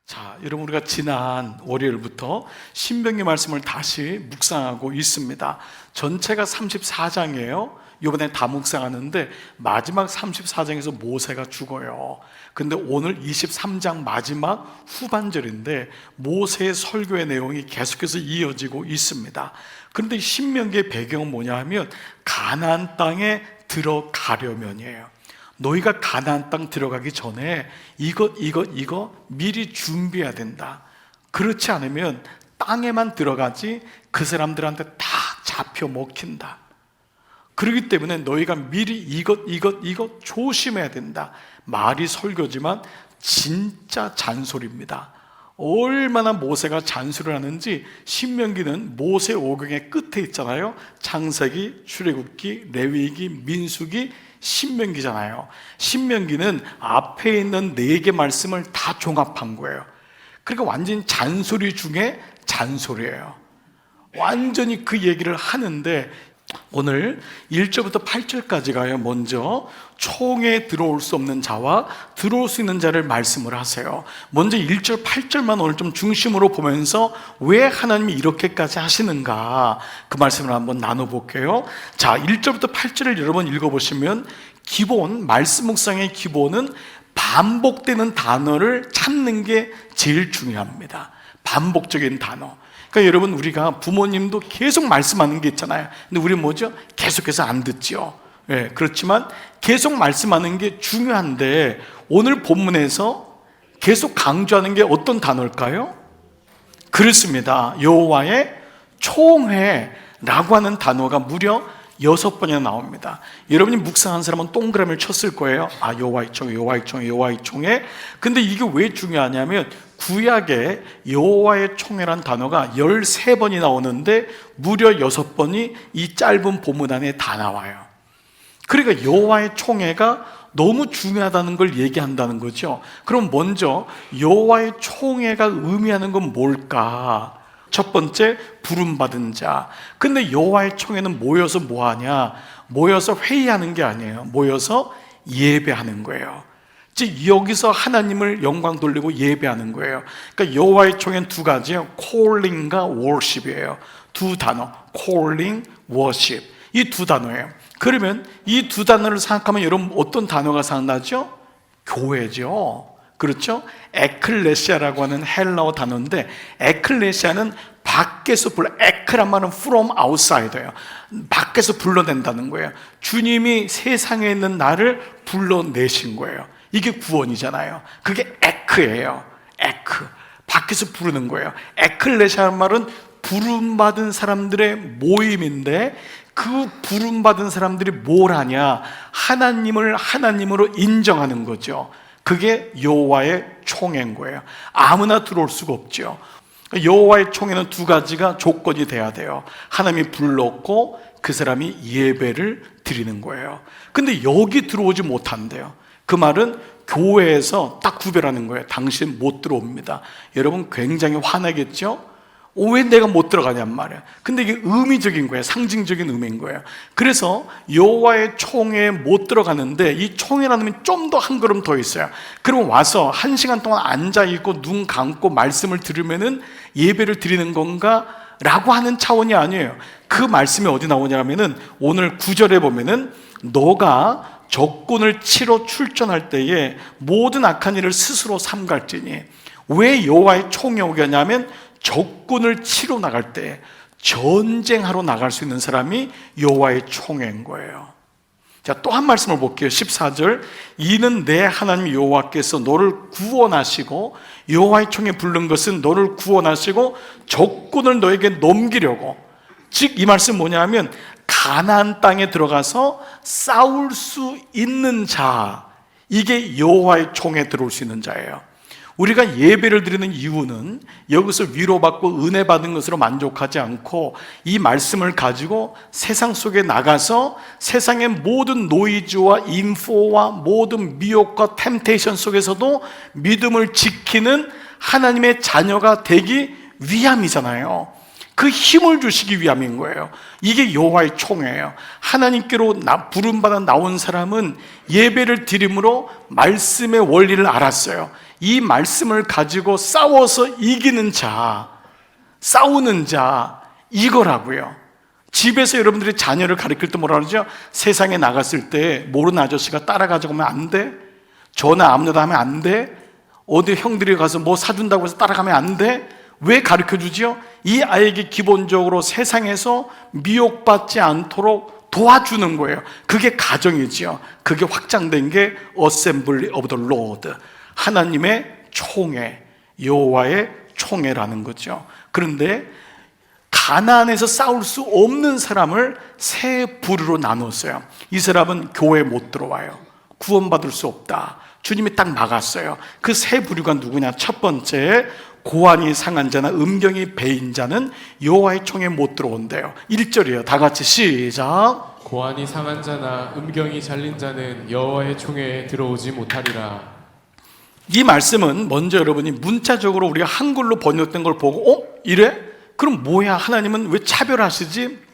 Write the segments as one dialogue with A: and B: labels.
A: 자, 여러분, 우리가 지난 월요일부터 신명기 말씀을 다시 묵상하고 있습니다. 전체가 34장이에요. 이번에 다 묵상하는데 마지막 34장에서 모세가 죽어요. 근데 오늘 23장 마지막 후반절인데 모세의 설교의 내용이 계속해서 이어지고 있습니다. 그런데 신명기의 배경은 뭐냐 하면 가나안 땅에 들어가려면이에요. 너희가 가나안 땅 들어가기 전에 이것 미리 준비해야 된다. 그렇지 않으면 땅에만 들어가지 그 사람들한테 다 잡혀 먹힌다. 그렇기 때문에 너희가 미리 이것 조심해야 된다. 말이 설교지만 진짜 잔소리입니다. 얼마나 모세가 잔소리를 하는지 신명기는 모세 오경의 끝에 있잖아요. 창세기, 출애굽기, 레위기, 민수기, 신명기잖아요. 신명기는 앞에 있는 4개 말씀을 다 종합한 거예요. 그러니까 완전히 잔소리 중에 잔소리예요. 완전히 그 얘기를 하는데 오늘 1절부터 8절까지 가요. 먼저 총에 들어올 수 없는 자와 들어올 수 있는 자를 말씀을 하세요. 먼저 1절 8절만 오늘 좀 중심으로 보면서 왜 하나님이 이렇게까지 하시는가 그 말씀을 한번 나눠볼게요. 자, 1절부터 8절을 여러분 읽어보시면 기본 말씀 묵상의 기본은 반복되는 단어를 찾는 게 제일 중요합니다. 반복적인 단어. 그러니까 여러분, 우리가 부모님도 계속 말씀하는 게 있잖아요. 근데 우리 뭐죠? 계속해서 안 듣죠. 예, 그렇지만 계속 말씀하는 게 중요한데 오늘 본문에서 계속 강조하는 게 어떤 단어일까요? 그렇습니다. 여호와의 총회라고 하는 단어가 무려 6번이나 나옵니다. 여러분이 묵상한 사람은 동그라미를 쳤을 거예요. 아, 여호와의 총회, 여호와의 총회, 여호와의 총회. 근데 이게 왜 중요하냐면 구약에 여호와의 총회란 단어가 13번이 나오는데 무려 6번이 이 짧은 본문 안에 다 나와요. 그러니까 여호와의 총회가 너무 중요하다는 걸 얘기한다는 거죠. 그럼 먼저 여호와의 총회가 의미하는 건 뭘까? 첫 번째, 부름받은 자. 근데 여호와의 총회는 모여서 뭐 하냐? 모여서 회의하는 게 아니에요. 모여서 예배하는 거예요. 즉 여기서 하나님을 영광 돌리고 예배하는 거예요. 그러니까 여호와의 총회는 두 가지예요. calling과 worship이에요. 두 단어, calling, worship. 이 두 단어예요. 그러면 이 두 단어를 생각하면 여러분 어떤 단어가 생각나죠? 교회죠. 그렇죠? 에클레시아라고 하는 헬라어 단어인데 에클레시아는 밖에서 에크란 말은 from outside예요. 밖에서 불러낸다는 거예요. 주님이 세상에 있는 나를 불러내신 거예요. 이게 구원이잖아요. 그게 에크예요. 에크. 밖에서 부르는 거예요. 에클레시아 말은 부름받은 사람들의 모임인데 그 부름받은 사람들이 뭘 하냐? 하나님을 하나님으로 인정하는 거죠. 그게 여호와의 총회인 거예요. 아무나 들어올 수가 없죠. 여호와의 총회는 두 가지가 조건이 돼야 돼요. 하나님이 불렀고 그 사람이 예배를 드리는 거예요. 근데 여기 들어오지 못한대요. 그 말은 교회에서 딱 구별하는 거예요. 당신 못 들어옵니다. 여러분 굉장히 화나겠죠? 왜 내가 못 들어가냔 말이에요. 근데 이게 의미적인 거예요. 상징적인 의미인 거예요. 그래서 여호와의 총회에 못 들어가는데 이 총회라는 게 좀 더 한 걸음 더 있어요. 그럼 와서 1시간 동안 앉아있고 눈 감고 말씀을 들으면은 예배를 드리는 건가? 라고 하는 차원이 아니에요. 그 말씀이 어디 나오냐면은 오늘 9절에 보면은 너가 적군을 치러 출전할 때에 모든 악한 일을 스스로 삼갈지니. 왜 여호와의 총회 오게 하냐면 적군을 치러 나갈 때 전쟁하러 나갈 수 있는 사람이 여호와의 총회인 거예요. 자, 또 한 말씀을 볼게요. 14절. 이는 내 하나님 여호와께서 너를 구원하시고 여호와의 총회 부른 것은 너를 구원하시고 적군을 너에게 넘기려고. 즉 이 말씀 뭐냐면 가나안 땅에 들어가서 싸울 수 있는 자, 이게 여호와의 총회에 들어올 수 있는 자예요. 우리가 예배를 드리는 이유는 여기서 위로받고 은혜 받은 것으로 만족하지 않고 이 말씀을 가지고 세상 속에 나가서 세상의 모든 노이즈와 인포와 모든 미혹과 템테이션 속에서도 믿음을 지키는 하나님의 자녀가 되기 위함이잖아요. 그 힘을 주시기 위함인 거예요. 이게 여호와의 총회예요. 하나님께로 부름받아 나온 사람은 예배를 드림으로 말씀의 원리를 알았어요. 이 말씀을 가지고 싸워서 이기는 자, 싸우는 자, 이거라고요. 집에서 여러분들이 자녀를 가르칠 때 뭐라 그러죠? 세상에 나갔을 때 모르는 아저씨가 따라가지고 오면 안 돼? 전화 아무나 하면 안 돼? 어디 형들이 가서 뭐 사준다고 해서 따라가면 안 돼? 왜 가르쳐주지요? 이 아이에게 기본적으로 세상에서 미혹받지 않도록 도와주는 거예요. 그게 가정이지요. 그게 확장된 게 Assembly of the Lord, 하나님의 총회, 여호와의 총회라는 거죠. 그런데 가나안에서 싸울 수 없는 사람을 세 부류로 나눴어요. 이 사람은 교회에 못 들어와요. 구원받을 수 없다. 주님이 딱 막았어요. 그 세 부류가 누구냐? 첫 번째, 고안이 상한 자나 음경이 배인 자는 여호와의 총에 못 들어온대요. 1절이에요. 다 같이 시작.
B: 고안이 상한 자나 음경이 잘린 자는 여호와의 총회에 들어오지 못하리라.
A: 이 말씀은 먼저 여러분이 문자적으로 우리가 한글로 번역된 걸 보고 이래? 그럼 뭐야? 하나님은 왜 차별하시지?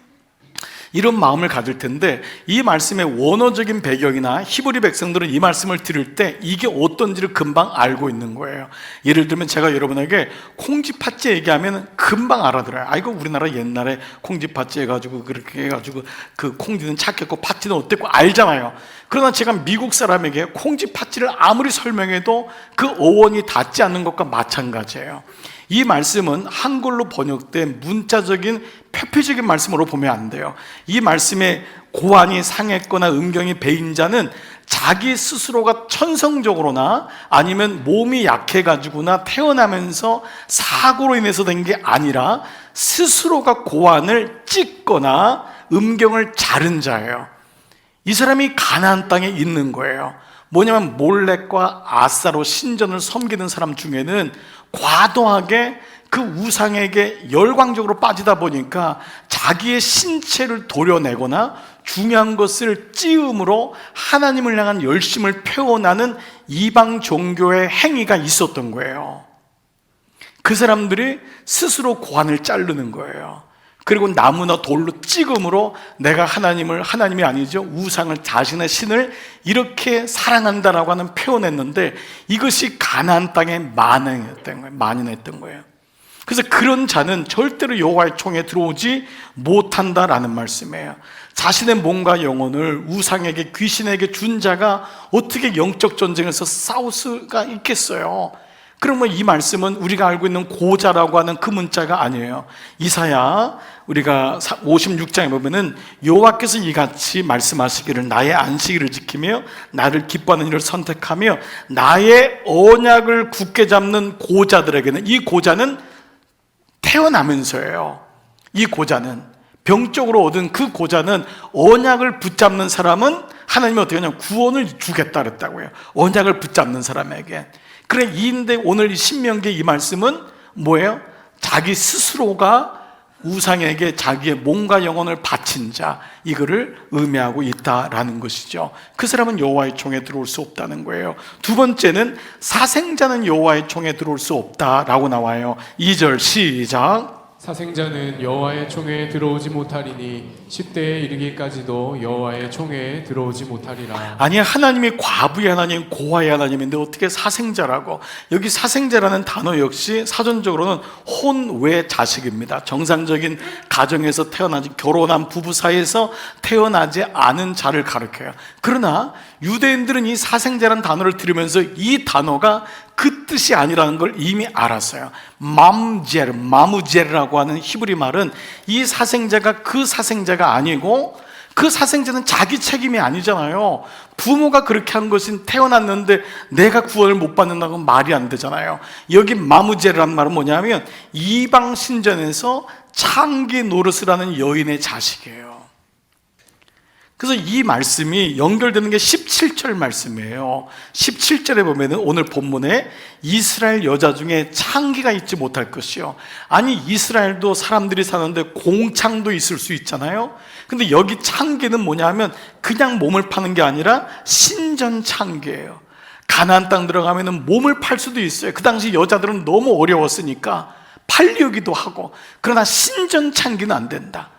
A: 이런 마음을 가질 텐데, 이 말씀의 원어적인 배경이나 히브리 백성들은 이 말씀을 들을 때 이게 어떤지를 금방 알고 있는 거예요. 예를 들면 제가 여러분에게 콩쥐팥쥐 얘기하면 금방 알아들어요. 이거 우리나라 옛날에 콩쥐팥쥐 해가지고 그렇게 해가지고 그 콩쥐는 착했고 팥쥐는 어땠고 알잖아요. 그러나 제가 미국 사람에게 콩쥐팥쥐를 아무리 설명해도 그 어원이 닿지 않는 것과 마찬가지예요. 이 말씀은 한글로 번역된 문자적인 표피적인 말씀으로 보면 안 돼요. 이 말씀에 고안이 상했거나 음경이 배인 자는 자기 스스로가 천성적으로나 아니면 몸이 약해가지고나 태어나면서 사고로 인해서 된 게 아니라 스스로가 고안을 찢거나 음경을 자른 자예요. 이 사람이 가나안 땅에 있는 거예요. 뭐냐면 몰렉과 아사로 신전을 섬기는 사람 중에는 과도하게 그 우상에게 열광적으로 빠지다 보니까 자기의 신체를 도려내거나 중요한 것을 찌음으로 하나님을 향한 열심을 표현하는 이방 종교의 행위가 있었던 거예요. 그 사람들이 스스로 고안을 자르는 거예요. 그리고 나무나 돌로 찍음으로 내가 하나님이 아니죠, 우상을, 자신의 신을 이렇게 사랑한다라고 하는 표현했는데, 이것이 가나안 땅에 만연했던 거예요. 그래서 그런 자는 절대로 여호와의 총에 들어오지 못한다라는 말씀이에요. 자신의 몸과 영혼을 우상에게, 귀신에게 준 자가 어떻게 영적 전쟁에서 싸울 수가 있겠어요? 그러면 이 말씀은 우리가 알고 있는 고자라고 하는 그 문자가 아니에요. 이사야 우리가 56장에 보면은 여호와께서 이같이 말씀하시기를, 나의 안식일을 지키며 나를 기뻐하는 일을 선택하며 나의 언약을 굳게 잡는 고자들에게는, 이 고자는 태어나면서예요. 이 고자는, 병적으로 얻은 그 고자는 언약을 붙잡는 사람은 하나님이 어떻게 하냐면 구원을 주겠다 그랬다고요. 언약을 붙잡는 사람에게. 그래, 이인데 오늘 이 신명기의 이 말씀은 뭐예요? 자기 스스로가 우상에게 자기의 몸과 영혼을 바친 자, 이거를 의미하고 있다라는 것이죠. 그 사람은 여호와의 총에 들어올 수 없다는 거예요. 두 번째는 사생자는 여호와의 총에 들어올 수 없다라고 나와요. 2절 시작.
B: 사생자는 여호와의 총회에 들어오지 못하리니 10대에 이르기까지도 여호와의 총회에 들어오지 못하리라.
A: 아니, 하나님이 과부의 하나님, 고아의 하나님인데 어떻게 사생자라고? 여기 사생자라는 단어 역시 사전적으로는 혼외 자식입니다. 정상적인 가정에서 태어나지, 결혼한 부부 사이에서 태어나지 않은 자를 가리켜요. 그러나 유대인들은 이 사생자라는 단어를 들으면서 이 단어가 그 뜻이 아니라는 걸 이미 알았어요. 마무제르라고 하는 히브리 말은 이 사생자가 그 사생자가 아니고, 그 사생자는 자기 책임이 아니잖아요. 부모가 그렇게 한 것은 태어났는데 내가 구원을 못 받는다고 말이 안 되잖아요. 여기 마무제르라는 말은 뭐냐면 이방 신전에서 창기 노릇을 하는 여인의 자식이에요. 그래서 이 말씀이 연결되는 게 17절 말씀이에요. 17절에 보면은 오늘 본문에 이스라엘 여자 중에 창기가 있지 못할 것이요. 아니, 이스라엘도 사람들이 사는데 공창도 있을 수 있잖아요. 근데 여기 창기는 뭐냐면 그냥 몸을 파는 게 아니라 신전 창기예요. 가나안 땅 들어가면은 몸을 팔 수도 있어요. 그 당시 여자들은 너무 어려웠으니까 팔려기도 하고. 그러나 신전 창기는 안 된다.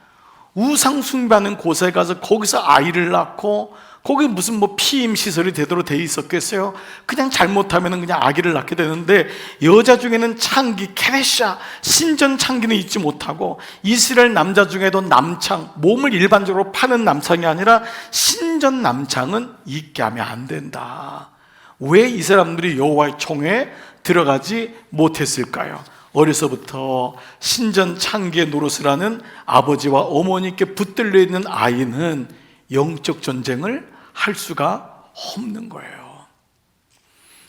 A: 우상 숭배하는 곳에 가서 거기서 아이를 낳고 거기 무슨 뭐 피임 시설이 되도록 돼 있었겠어요? 그냥 잘못하면 그냥 아기를 낳게 되는데, 여자 중에는 창기, 케레샤, 신전 창기는 잊지 못하고, 이스라엘 남자 중에도 남창, 몸을 일반적으로 파는 남창이 아니라 신전 남창은 잊게 하면 안 된다. 왜 이 사람들이 여호와의 총회에 들어가지 못했을까요? 어려서부터 신전 창기의 노릇을 하는 아버지와 어머니께 붙들려 있는 아이는 영적 전쟁을 할 수가 없는 거예요.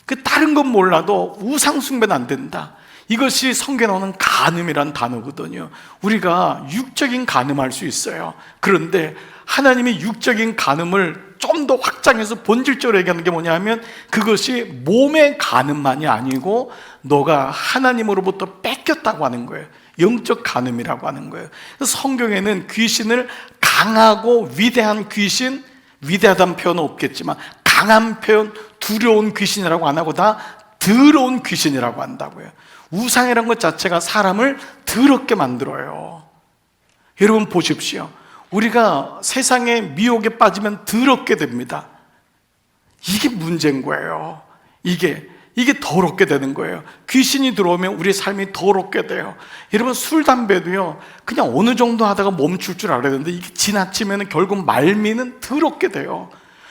A: 그 다른 건 몰라도 우상 숭배는 안 된다. 이것이 성경에 나오는 간음이란 단어거든요. 우리가 육적인 간음할 수 있어요. 그런데 하나님이 육적인 간음을 좀 더 확장해서 본질적으로 얘기하는 게 뭐냐면, 그것이 몸의 간음만이 아니고 너가 하나님으로부터 뺏겼다고 하는 거예요. 영적 간음이라고 하는 거예요. 그래서 성경에는 귀신을 강하고 위대한 귀신, 위대하다는 표현은 없겠지만 강한 표현, 두려운 귀신이라고 안 하고 다 더러운 귀신이라고 한다고요. 우상이라는 것 자체가 사람을 더럽게 만들어요. 여러분 보십시오. 우리가 세상의 미혹에 빠지면 더럽게 됩니다. 이게 문제인 거예요. 이게 더럽게 되는 거예요. 귀신이 들어오면 우리 삶이 더럽게 돼요. 여러분, 술, 담배도요, 그냥 어느 정도 하다가 멈출 줄 알아야 되는데, 이게 지나치면 결국 말미는 더럽게 돼요.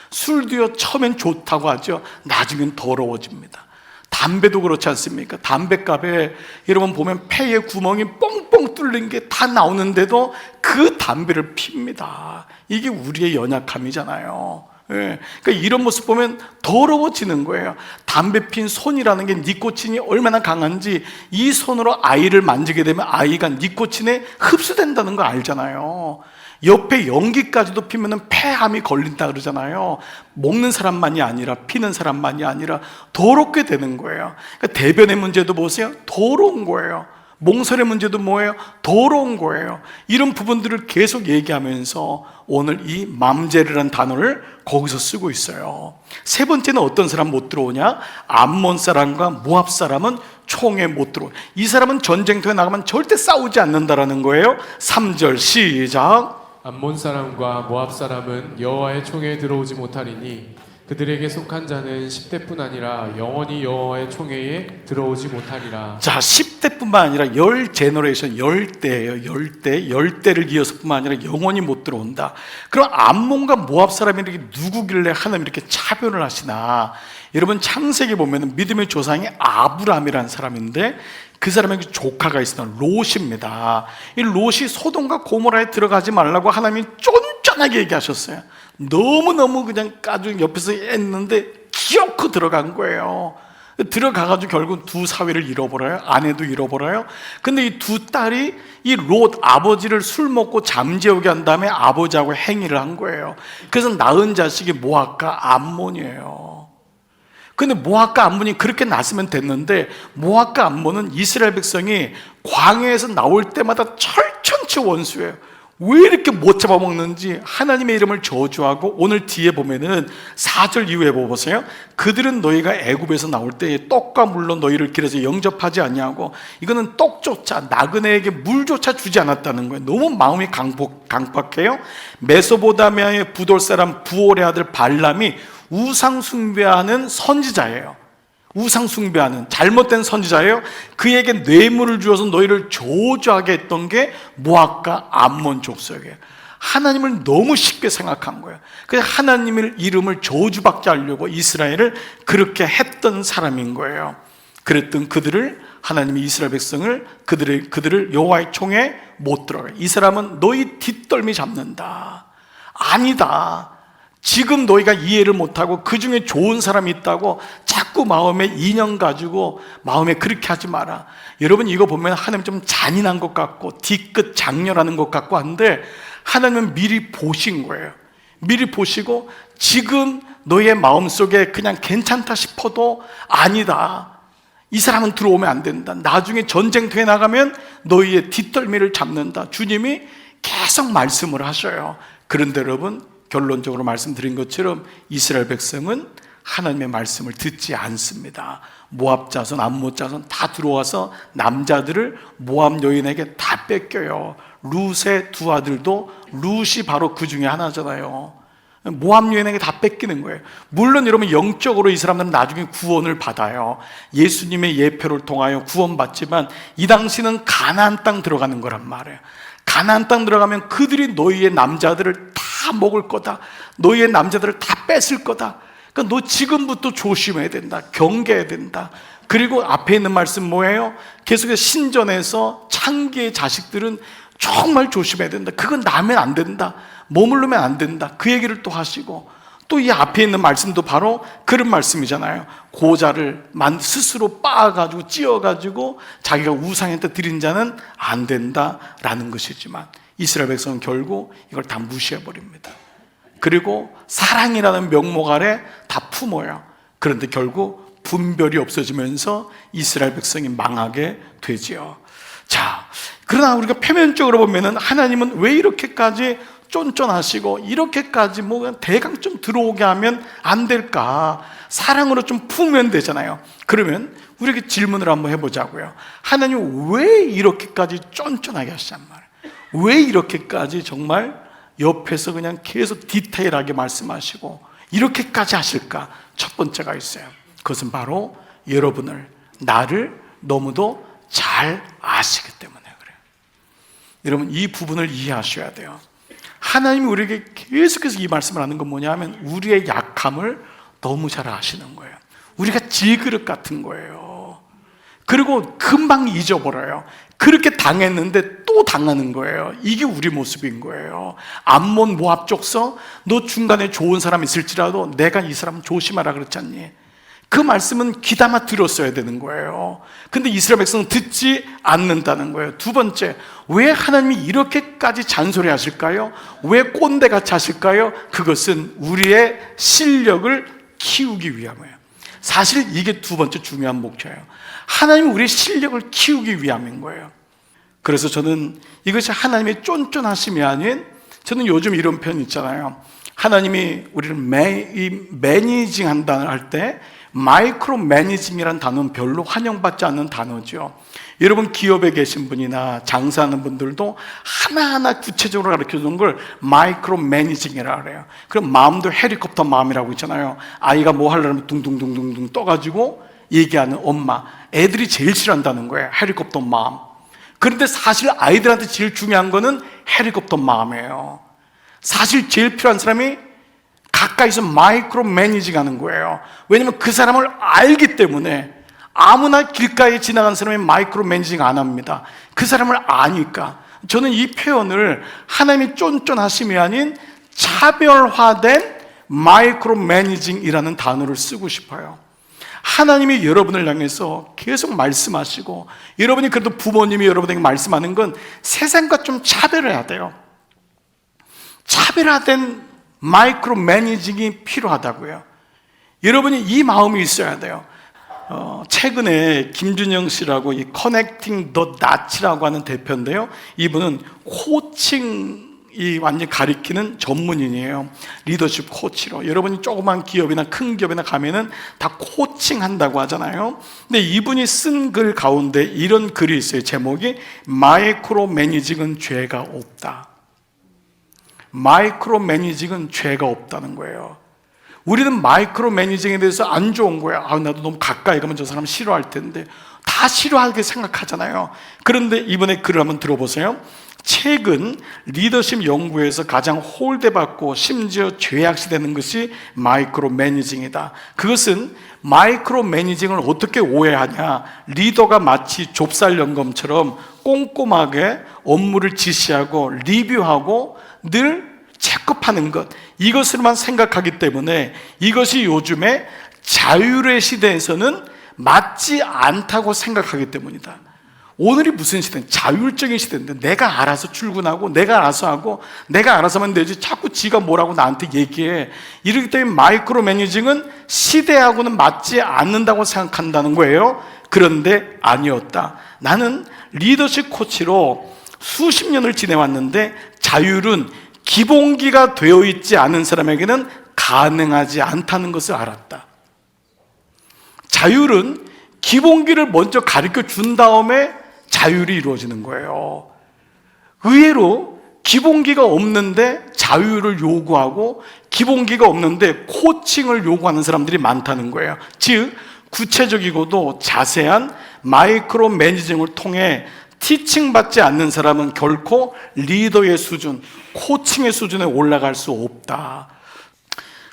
A: 술도요, 처음엔 좋다고 하죠. 나중엔 더러워집니다. 담배도 그렇지 않습니까? 담배갑에 여러분 보면 폐에 구멍이 뻥뻥 뚫린 게 다 나오는데도 그 담배를 핍니다. 이게 우리의 연약함이잖아요. 예. 그러니까 이런 모습 보면 더러워지는 거예요. 담배 핀 손이라는 게 니코틴이 얼마나 강한지, 이 손으로 아이를 만지게 되면 아이가 니코틴에 흡수된다는 거 알잖아요. 옆에 연기까지도 피면은 폐암이 걸린다 그러잖아요. 먹는 사람만이 아니라, 피는 사람만이 아니라 더럽게 되는 거예요. 그러니까 대변의 문제도 보세요. 더러운 거예요. 몽설의 문제도 뭐예요? 더러운 거예요. 이런 부분들을 계속 얘기하면서 오늘 이 맘제르라는 단어를 거기서 쓰고 있어요. 세 번째는 어떤 사람 못 들어오냐? 암몬 사람과 모압 사람은 총에 못 들어오냐. 이 사람은 전쟁터에 나가면 절대 싸우지 않는다라는 거예요. 3절 시작.
B: 암몬 사람과 모압 사람은 여호와의 총회에 들어오지 못하리니 그들에게 속한 자는 10대뿐 아니라 영원히 여호와의 총회에 들어오지 못하리라.
A: 자, 10대뿐만 아니라 10제너레이션, 10대예요. 10대를 이어서 뿐만 아니라 영원히 못 들어온다. 그럼 암몬과 모압 사람이 이렇게 누구길래 하나님이 이렇게 차별을 하시나? 여러분, 창세기 보면 믿음의 조상이 아브라함이라는 사람인데, 그 사람에게 조카가 있어요. 롯입니다. 이 롯이 소돔과 고모라에 들어가지 말라고 하나님이 쫀쫀하게 얘기하셨어요. 너무너무 그냥 아주 옆에서 했는데 기어코 들어간 거예요. 들어가가지고 결국 두 사위를 잃어버려요. 아내도 잃어버려요. 근데 이 두 딸이 이 롯 아버지를 술 먹고 잠재우게 한 다음에 아버지하고 행위를 한 거예요. 그래서 낳은 자식이 모압과 암몬이에요. 근데 모압과 암몬이 그렇게 낳았으면 됐는데, 모압과 암몬은 이스라엘 백성이 광야에서 나올 때마다 철천치 원수예요. 왜 이렇게 못 잡아먹는지 하나님의 이름을 저주하고, 오늘 뒤에 보면은 4절 이후에 보세요. 그들은 너희가 애굽에서 나올 때에 떡과 물로 너희를 길에서 영접하지 아니하고, 이거는 떡조차 나그네에게 물조차 주지 않았다는 거예요. 너무 마음이 강팍해요. 메소포타미아의 부돌 사람 부올의 아들 발람이 우상 숭배하는 선지자예요. 우상 숭배하는 잘못된 선지자예요. 그에게 뇌물을 주어서 너희를 저주하게 했던 게 모압과 암몬 족속이에요. 하나님을 너무 쉽게 생각한 거예요. 그래서 하나님의 이름을 저주받게 하려고 이스라엘을 그렇게 했던 사람인 거예요. 그랬던 그들을, 하나님이 이스라엘 백성을, 그들을 여호와의 총에 못 들어가요. 이 사람은 너희 뒷덜미 잡는다. 아니다. 지금 너희가 이해를 못하고 그 중에 좋은 사람이 있다고 자꾸 마음에 인연 가지고 마음에 그렇게 하지 마라. 여러분, 이거 보면 하나님 좀 잔인한 것 같고 뒤끝 장렬하는 것 같고 한데, 하나님은 미리 보신 거예요. 미리 보시고 지금 너의 마음속에 그냥 괜찮다 싶어도 아니다. 이 사람은 들어오면 안 된다. 나중에 전쟁터에 나가면 너희의 뒷덜미를 잡는다. 주님이 계속 말씀을 하셔요. 그런데 여러분, 결론적으로 말씀드린 것처럼 이스라엘 백성은 하나님의 말씀을 듣지 않습니다. 모압 자손, 암몬 자손 다 들어와서 남자들을 모압 여인에게 다 뺏겨요. 룻의 두 아들도, 룻이 바로 그 중에 하나잖아요. 모압 여인에게 다 뺏기는 거예요. 물론 여러분 영적으로 이 사람들은 나중에 구원을 받아요. 예수님의 예표를 통하여 구원받지만 이 당시는 가나안 땅 들어가는 거란 말이에요. 가나안 땅 들어가면 그들이 너희의 남자들을 다 먹을 거다. 너희의 남자들을 다 뺏을 거다. 그러니까 너 지금부터 조심해야 된다. 경계해야 된다. 그리고 앞에 있는 말씀 뭐예요? 계속해서 신전에서 창기의 자식들은 정말 조심해야 된다. 그건 나면 안 된다. 머무르면 안 된다. 그 얘기를 또 하시고, 또 이 앞에 있는 말씀도 바로 그런 말씀이잖아요. 고자를 스스로 빻아가지고 찧어가지고 자기가 우상한테 드린 자는 안 된다라는 것이지만 이스라엘 백성은 결국 이걸 다 무시해버립니다. 그리고 사랑이라는 명목 아래 다 품어요. 그런데 결국 분별이 없어지면서 이스라엘 백성이 망하게 되지요. 자, 그러나 우리가 표면적으로 보면은 하나님은 왜 이렇게까지 쫀쫀하시고 이렇게까지 뭐 대강 좀 들어오게 하면 안 될까? 사랑으로 좀 품으면 되잖아요. 그러면 우리에게 질문을 한번 해보자고요. 하나님 왜 이렇게까지 쫀쫀하게 하시단 말이에요? 왜 이렇게까지 정말 옆에서 그냥 계속 디테일하게 말씀하시고 이렇게까지 하실까? 첫 번째가 있어요. 그것은 바로 여러분을, 나를 너무도 잘 아시기 때문에 그래요. 여러분 이 부분을 이해하셔야 돼요. 하나님이 우리에게 계속해서 이 말씀을 하는 건 뭐냐면 우리의 약함을 너무 잘 아시는 거예요. 우리가 질그릇 같은 거예요. 그리고 금방 잊어버려요. 그렇게 당했는데 또 당하는 거예요. 이게 우리 모습인 거예요. 암몬 모압 족서, 너 중간에 좋은 사람 있을지라도 내가 이 사람 조심하라 그랬지 않니? 그 말씀은 귀담아 들었어야 되는 거예요. 근데 이스라엘 백성은 듣지 않는다는 거예요. 두 번째, 왜 하나님이 이렇게까지 잔소리 하실까요? 왜 꼰대같이 하실까요? 그것은 우리의 실력을 키우기 위함이에요. 사실 이게 두 번째 중요한 목표예요. 하나님은 우리의 실력을 키우기 위함인 거예요. 그래서 저는 이것이 하나님의 쫀쫀하심이 아닌, 저는 요즘 이런 표현 있잖아요. 하나님이 우리를 매니징 한다는 할 때 마이크로 매니징이라는 단어는 별로 환영받지 않는 단어죠. 여러분 기업에 계신 분이나 장사하는 분들도 하나하나 구체적으로 가르쳐주는 걸 마이크로 매니징이라고 그래요. 그럼 마음도 헬리콥터 마음이라고 있잖아요. 아이가 뭐 하려면 둥둥둥둥둥 떠가지고 얘기하는 엄마, 애들이 제일 싫어한다는 거예요. 헬리콥터 마음. 그런데 사실 아이들한테 제일 중요한 거는 헬리콥터 마음이에요. 사실 제일 필요한 사람이 가까이서 마이크로 매니징 하는 거예요. 왜냐면 그 사람을 알기 때문에. 아무나 길가에 지나가는 사람이 마이크로 매니징 안 합니다. 그 사람을 아니까. 저는 이 표현을 하나님이 쫀쫀하심이 아닌 차별화된 마이크로 매니징이라는 단어를 쓰고 싶어요. 하나님이 여러분을 향해서 계속 말씀하시고, 여러분이 그래도 부모님이 여러분에게 말씀하는 건 세상과 좀 차별해야 돼요. 차별화된 마이크로 매니징이 필요하다고요. 여러분이 이 마음이 있어야 돼요. 최근에 김준영 씨라고 이 커넥팅 더 낫이라고 하는 대표인데요. 이분은 코칭이 완전 가리키는 전문인이에요. 리더십 코치로. 여러분이 조그만 기업이나 큰 기업이나 가면은 다 코칭 한다고 하잖아요. 근데 이분이 쓴 글 가운데 이런 글이 있어요. 제목이 마이크로 매니징은 죄가 없다. 마이크로 매니징은 죄가 없다는 거예요. 우리는 마이크로 매니징에 대해서 안 좋은 거야. 나도 너무 가까이 가면 저 사람 싫어할 텐데. 다 싫어하게 생각하잖아요. 그런데 이번에 글을 한번 들어보세요. 최근 리더십 연구에서 가장 홀대받고 심지어 죄악시되는 것이 마이크로 매니징이다. 그것은 마이크로 매니징을 어떻게 오해하냐. 리더가 마치 좁쌀 점검처럼 꼼꼼하게 업무를 지시하고 리뷰하고 늘 체크하는 것, 이것으로만 생각하기 때문에 이것이 요즘에 자율의 시대에서는 맞지 않다고 생각하기 때문이다. 오늘이 무슨 시대냐? 자율적인 시대인데 내가 알아서 출근하고 내가 알아서 하고 내가 알아서 하면 되지 자꾸 지가 뭐라고 나한테 얘기해. 이렇기 때문에 마이크로 매니징은 시대하고는 맞지 않는다고 생각한다는 거예요. 그런데 아니었다. 나는 리더십 코치로 수십 년을 지내왔는데 자율은 기본기가 되어 있지 않은 사람에게는 가능하지 않다는 것을 알았다. 자율은 기본기를 먼저 가르쳐 준 다음에 자율이 이루어지는 거예요. 의외로 기본기가 없는데 자유를 요구하고 기본기가 없는데 코칭을 요구하는 사람들이 많다는 거예요. 즉 구체적이고도 자세한 마이크로 매니징을 통해 티칭 받지 않는 사람은 결코 리더의 수준, 코칭의 수준에 올라갈 수 없다.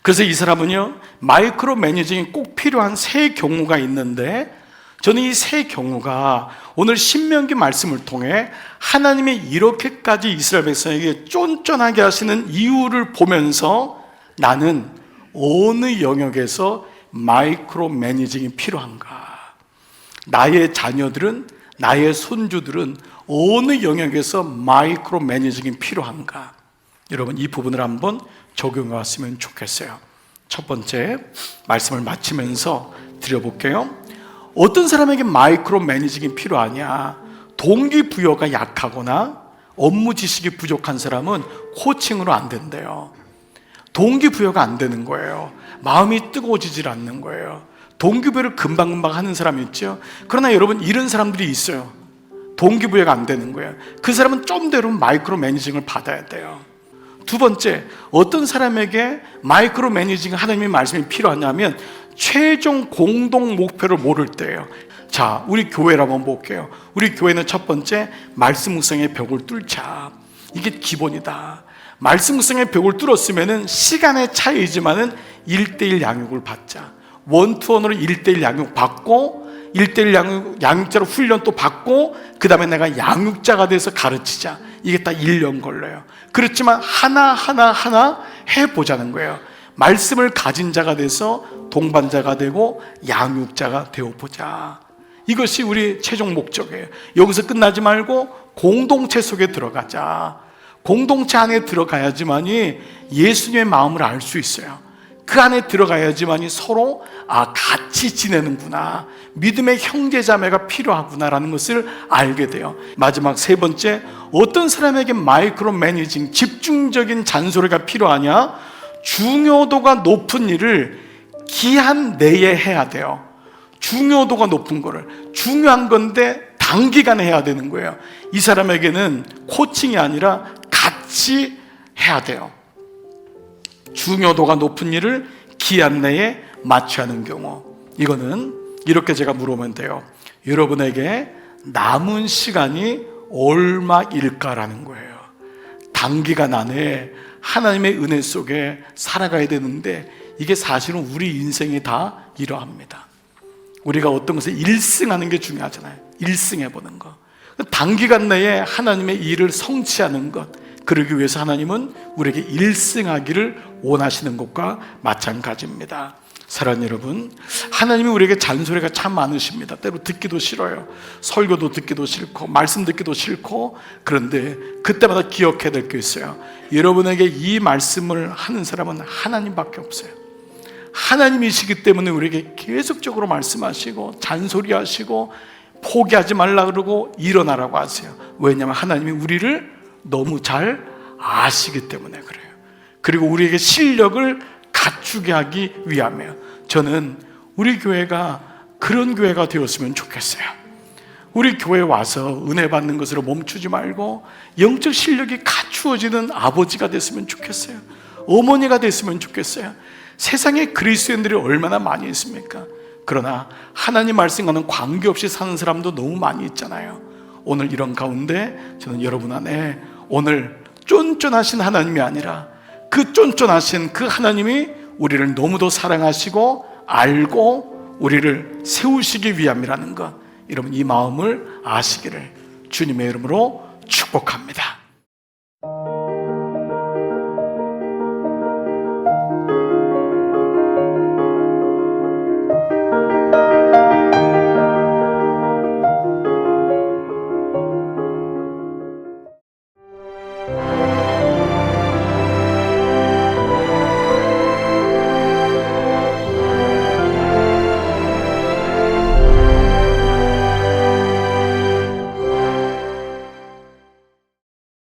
A: 그래서 이 사람은요, 마이크로 매니징이 꼭 필요한 세 경우가 있는데, 저는 이 세 경우가 오늘 신명기 말씀을 통해 하나님이 이렇게까지 이스라엘 백성에게 쫀쫀하게 하시는 이유를 보면서 나는 어느 영역에서 마이크로 매니징이 필요한가? 나의 자녀들은, 나의 손주들은 어느 영역에서 마이크로 매니징이 필요한가? 여러분, 이 부분을 한번 적용해 왔으면 좋겠어요. 첫 번째 말씀을 마치면서 드려볼게요. 어떤 사람에게 마이크로 매니징이 필요하냐? 동기부여가 약하거나 업무 지식이 부족한 사람은 코칭으로 안 된대요. 동기부여가 안 되는 거예요. 마음이 뜨거워지질 않는 거예요. 동기부여를 금방금방 하는 사람이 있죠. 그러나 여러분, 이런 사람들이 있어요. 동기부여가 안 되는 거예요. 그 사람은 좀 더 마이크로 매니징을 받아야 돼요. 두 번째, 어떤 사람에게 마이크로 매니징 하나님의 말씀이 필요하냐면 최종 공동 목표를 모를 때예요. 자, 우리 교회를 한번 볼게요. 우리 교회는 첫 번째, 말씀 묵상의 벽을 뚫자. 이게 기본이다. 말씀 묵상의 벽을 뚫었으면은 시간의 차이지만은 1:1 양육을 받자. 원투원으로 1:1 양육 받고 1:1 양육자로 훈련 또 받고 그 다음에 내가 양육자가 돼서 가르치자. 이게 딱 1년 걸려요. 그렇지만 하나 해보자는 거예요. 말씀을 가진 자가 돼서 동반자가 되고 양육자가 되어보자. 이것이 우리 최종 목적이에요. 여기서 끝나지 말고 공동체 속에 들어가자. 공동체 안에 들어가야지만이 예수님의 마음을 알 수 있어요. 그 안에 들어가야지만이 서로 같이 지내는구나, 믿음의 형제자매가 필요하구나라는 것을 알게 돼요. 마지막 세 번째, 어떤 사람에게 마이크로 매니징, 집중적인 잔소리가 필요하냐? 중요도가 높은 일을 기한 내에 해야 돼요. 중요도가 높은 거를, 중요한 건데 단기간에 해야 되는 거예요. 이 사람에게는 코칭이 아니라 같이 해야 돼요. 중요도가 높은 일을 기한 내에 마쳐야 하는 경우, 이거는 이렇게 제가 물어보면 돼요. 여러분에게 남은 시간이 얼마일까라는 거예요. 단기간 안에 하나님의 은혜 속에 살아가야 되는데 이게 사실은 우리 인생이 다 이러합니다. 우리가 어떤 것을 1승하는 게 중요하잖아요. 1승해보는 거, 단기간 내에 하나님의 일을 성취하는 것, 그러기 위해서 하나님은 우리에게 1승하기를 원하시는 것과 마찬가지입니다. 사랑하는 여러분, 하나님이 우리에게 잔소리가 참 많으십니다. 때로 듣기도 싫어요. 설교도 듣기도 싫고 말씀 듣기도 싫고. 그런데 그때마다 기억해야 될 게 있어요. 여러분에게 이 말씀을 하는 사람은 하나님밖에 없어요. 하나님이시기 때문에 우리에게 계속적으로 말씀하시고 잔소리하시고 포기하지 말라 그러고 일어나라고 하세요. 왜냐하면 하나님이 우리를 너무 잘 아시기 때문에 그래요. 그리고 우리에게 실력을 갖추게 하기 위함이에요. 저는 우리 교회가 그런 교회가 되었으면 좋겠어요. 우리 교회에 와서 은혜 받는 것으로 멈추지 말고 영적 실력이 갖추어지는 아버지가 됐으면 좋겠어요. 어머니가 됐으면 좋겠어요. 세상에 그리스도인들이 얼마나 많이 있습니까? 그러나 하나님 말씀과는 관계없이 사는 사람도 너무 많이 있잖아요. 오늘 이런 가운데 저는 여러분 안에 오늘 쫀쫀하신 하나님이 아니라 그 쫀쫀하신 그 하나님이 우리를 너무도 사랑하시고 알고 우리를 세우시기 위함이라는 것, 여러분 이 마음을 아시기를 주님의 이름으로 축복합니다.